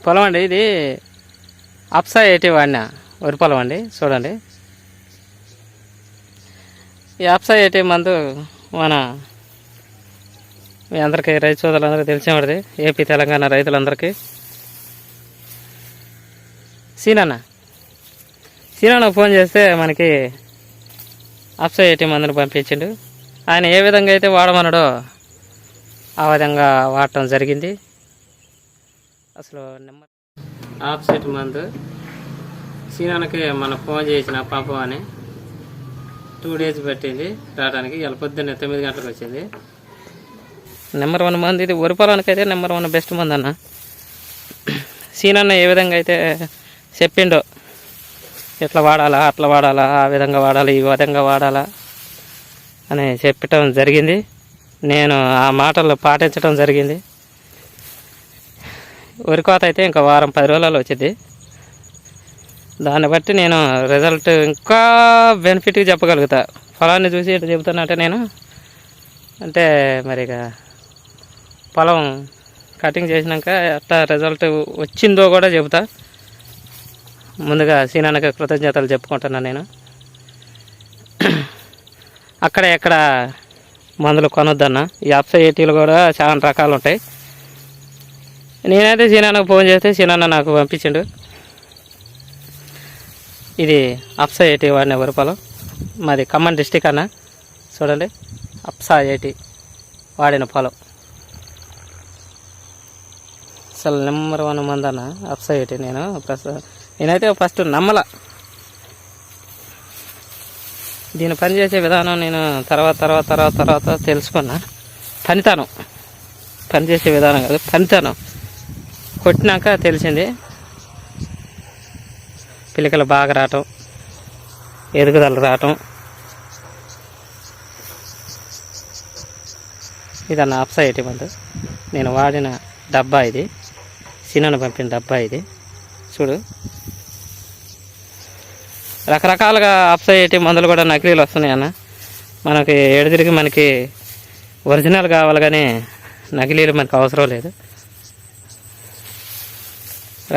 పొలం అండి ఇది. అప్సా 80 వాడిన వరి పొలం అండి. చూడండి, ఈ అప్సా 80 మందు మన మీ అందరికీ రైతు సోదరులందరికీ తెలిసే ఉంటుంది. ఏపీ తెలంగాణ రైతులందరికీ. సీనన్న ఫోన్ చేస్తే మనకి అప్సా 80 మందుని పంపించిండు. ఆయన ఏ విధంగా అయితే వాడమన్నాడో ఆ విధంగా వాడటం జరిగింది. అసలు అప్సా 80 మందు సీనాన్నకి మనం ఫోన్ చేసిన పంపమని 2 days పెట్టింది రావడానికి. ఇలా పొద్దున్నే 9 గంటలకు వచ్చింది. నెంబర్ 1 మంది ఇది. వరి పొలానికి అయితే నెంబర్ 1 బెస్ట్ మంది అన్న. సీనన్న ఏ విధంగా అయితే చెప్పిండో, ఇట్లా వాడాలా, అట్లా వాడాలా, ఆ విధంగా వాడాలి, ఈ విధంగా వాడాలా అని చెప్పటం జరిగింది. నేను ఆ మాటలు పాటించడం జరిగింది. వరి కోత అయితే ఇంకా వారం 10 రోజులలో వచ్చింది. దాన్ని బట్టి నేను రిజల్ట్ ఇంకా బెనిఫిట్గా చెప్పగలుగుతా. పొలాన్ని చూసి ఇట్లా చెబుతున్నట్టే నేను. అంటే మరి ఇక పొలం కటింగ్ చేసినాక ఎట్లా రిజల్ట్ వచ్చిందో కూడా చెబుతా. ముందుగా సీనాన్నకి కృతజ్ఞతలు చెప్పుకుంటున్నాను నేను. అక్కడ ఎక్కడ మందులు కొనొద్దన్న. ఈ అప్సా 80 కూడా చాలా రకాలు ఉంటాయి. నేనైతే సీనాన్నకు ఫోన్ చేస్తే సీనాన్న నాకు పంపించిండు. ఇది అప్సా 80 వాడిన వరి పొలం. మాది ఖమ్మం డిస్టిక్ అన్న. చూడండి, అప్సా 80 వాడిన పొలం. అసలు నెంబర్ 1 మంది అన్న అప్సా 80. నేనైతే ఫస్ట్ నమ్మల. దీన్ని పనిచేసే విధానం నేను తర్వాత తెలుసుకున్నా. పనిచేసే విధానం కాదు, పనితనం కొట్టినాక తెలిసింది. పిల్లకలు బాగా రావటం, ఎదుగుదల రావటం. ఇదన్న అప్సా 80 మందు. నేను వాడిన డబ్బా ఇది. సీనాన్న పంపిన డబ్బా ఇది. చూడు, రకరకాలుగా అప్సా 80 మందులు కూడా నకిలీలు వస్తున్నాయి అన్న. మనకి ఎడదిరిగి మనకి ఒరిజినల్ కావాలి, కానీ నకిలీలు మనకు అవసరం లేదు.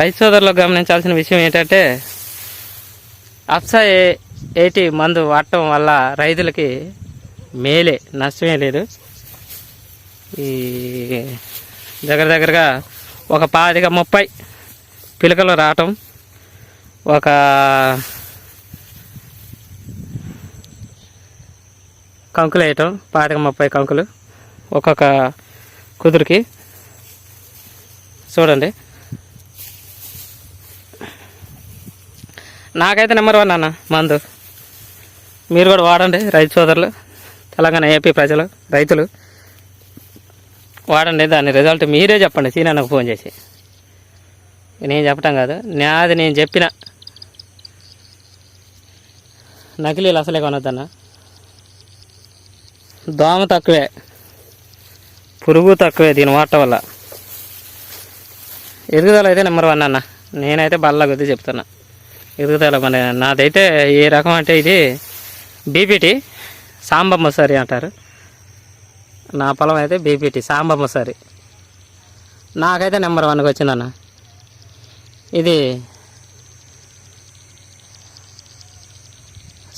రైతు సోదరులు గమనించాల్సిన విషయం ఏంటంటే, అప్సా 80 మందు వాడటం వల్ల రైతులకి మేలే, నష్టమే లేదు. ఈ దగ్గరగా ఒక 25-30 పిలకలు రావటం, ఒక కంకులు వేయటం, 25-30 కంకులు ఒక్కొక్క కుదురుకి. చూడండి, నాకైతే నెంబర్ 1 అన్న మందు. మీరు కూడా వాడండి రైతు సోదరులు, తెలంగాణ ఏపీ ప్రజలు, రైతులు వాడండి. దాని రిజల్ట్ మీరే చెప్పండి సీనాన్నకు ఫోన్ చేసి. నేను చెప్పటం కాదు, నాది నేను చెప్పిన. నకిలీలు అసలే కొనొద్దన్న. దోమ తక్కువే, పురుగు తక్కువే దీని వాడటం వల్ల. ఎదుగుదల అయితే నెంబర్ 1 అన్న. నేనైతే బల్ల కొద్ది చెప్తున్నా. ఎదుగుదల మన నాదైతే ఏ రకం అంటే ఇది బీపీటీ సాంబమ్మ సరి అంటారు. నా పొలం అయితే బీపీటీ సాంబమ్మ సరి. నాకైతే నెంబర్ 1కి వచ్చిందన్న. ఇది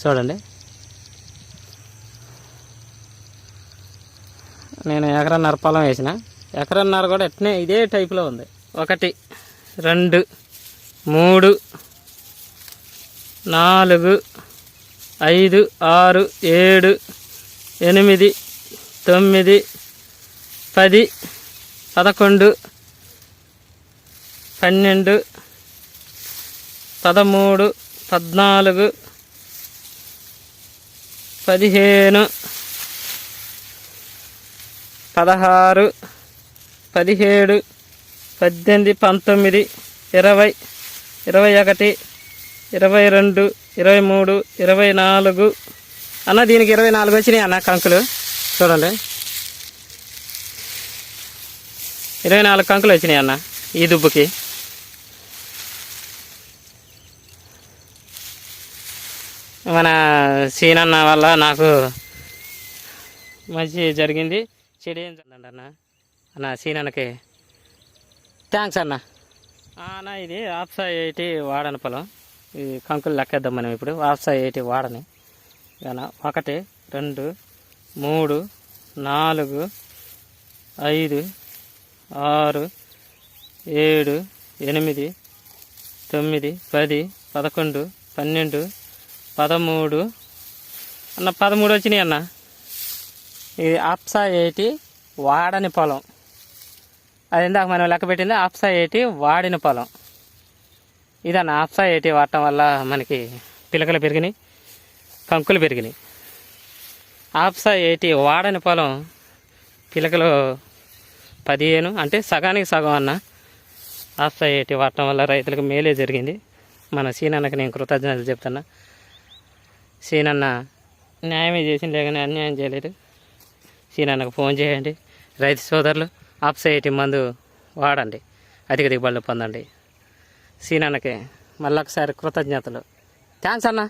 చూడండి, నేను 1.5 ఎకరం పొలం వేసిన. 1.5 ఎకరం కూడా ఎట్నే ఇదే టైప్లో ఉంది. 1 2 3 4 5 6 7 8 9 10 11 12 13 14 15 16 17 18 19 20 21 22 23 24 అన్న. దీనికి 24 వచ్చినాయి అన్న కంకులు. చూడండి, 24 కంకులు వచ్చినాయి అన్న ఈ దుబ్బుకి. మన సీనన్న వల్ల నాకు మంచి జరిగింది, చెడు ఏం జరిగిందండి అన్న. సీనన్నకి థ్యాంక్స్ అన్న. అన్న ఇది ఆప్సా 80 వాడని పొలం. ఈ కంకులు లెక్కేద్దాం మనం ఇప్పుడు. ఆప్సా 80 వాడని కానీ 1 2 3 4 5 6 7 8 9 10 11 12 13 అన్న 13 వచ్చినాయి అన్న. ఇది ఆప్సా 80 వాడని పొలం. అది ఇందాక మనం లెక్క పెట్టింది ఆప్సా 80 వాడిన పొలం. ఇదన్న ఆప్సా 80 వాడటం వల్ల మనకి పిలకలు పెరిగినాయి, కంకులు పెరిగినాయి. ఆప్సా 80 వాడని పొలం పిలకలు 15 అంటే సగానికి సగం అన్న. ఆప్సా 80 వాడటం వల్ల రైతులకు మేలే జరిగింది. మన సీనన్నకి నేను కృతజ్ఞతలు చెప్తున్నా. సీనన్న న్యాయమే చేసిండే కానీ అన్యాయం చేయలేదు. సీనన్నకు ఫోన్ చేయండి రైతు సోదరులు. ఆప్సా 80 మందు వాడండి, అధిక దిగుబడులు పొందండి. సీనన్నకి మళ్ళొకసారి కృతజ్ఞతలు. థ్యాంక్స్ అన్న.